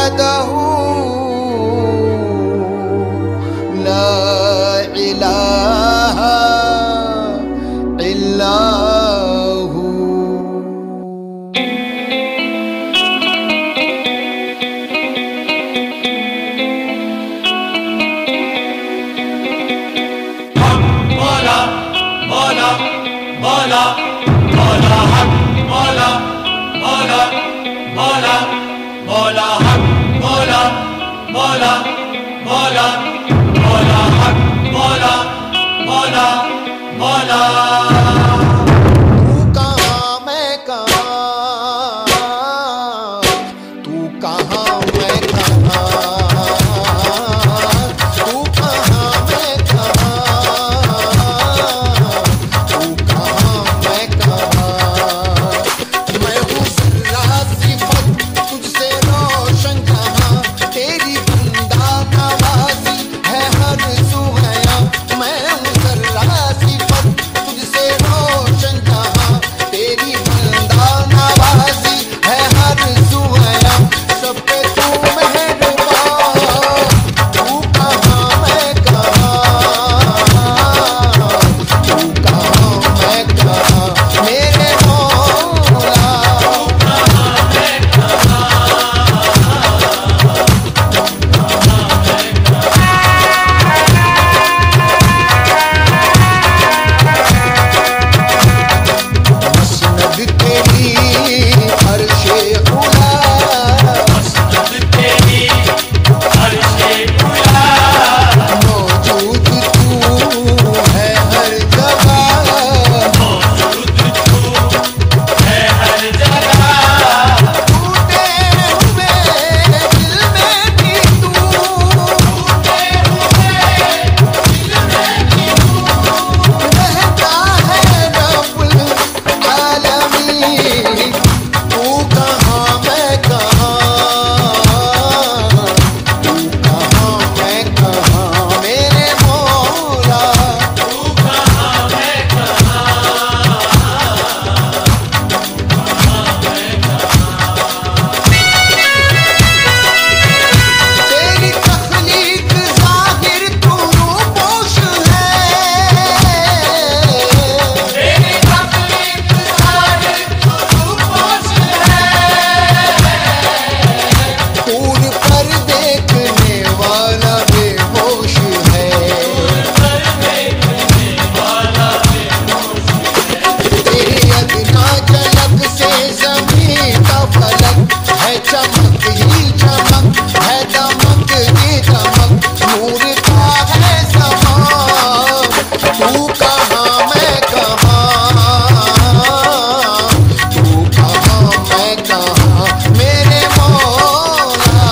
वहदहू ला इलाहा इल्लाहू। मौला मौला मौला मौला हक मौला मौला मौला मौला हक मौला मौला मौला मौला हक मौला मौला मौला। तू कहाँ मैं कहाँ, तू कहाँ मैं कहाँ, तू कहाँ मैं कहाँ, तू कहाँ मैं कहाँ। मैं हूँ जर्रा सिफत तुझसे रोशन कहाँ, तेरी बंदा नवाजी है हर सुगया। मैं हूँ जर्रा सिफत तुझसे रोशन कहाँ, तेरी बंदा नवाजी है हर सुगया। सब पे तू मेहरबान, तू कहाँ मैं कहाँ, तू कहाँ मैं कहाँ, मेरे मौला। मसनद तेरी अर्शे उला, मसनद तेरी अर्शे उला, मौजूद तू है हर जगह, मौजूद तू है हर जगह। टूटे हुए दिल में भी तू, टूटे हुए दिल में भी तू रहता है रब्बुल आलमीन। तू कहाँ मैं कहाँ, तू कहाँ मैं कहाँ, मेरे मौला। तू कहाँ मैं तेरी तख्लीक ज़ाहिर तू रूपोश है, तेरी तख्लीक ज़ाहिर तू रूपोश है। दूर पर देखने वाला बेहोश है। तेरी अदना झलक से ज़मीं का फलक है चमक ही चमक, है दमक ही दमक, नूर का है समान। तू कहाँ मैं कहाँ, तू कहाँ मैं कहाँ, मेरे मौला।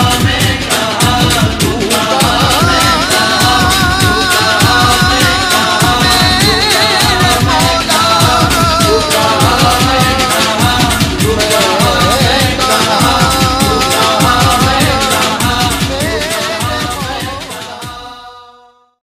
है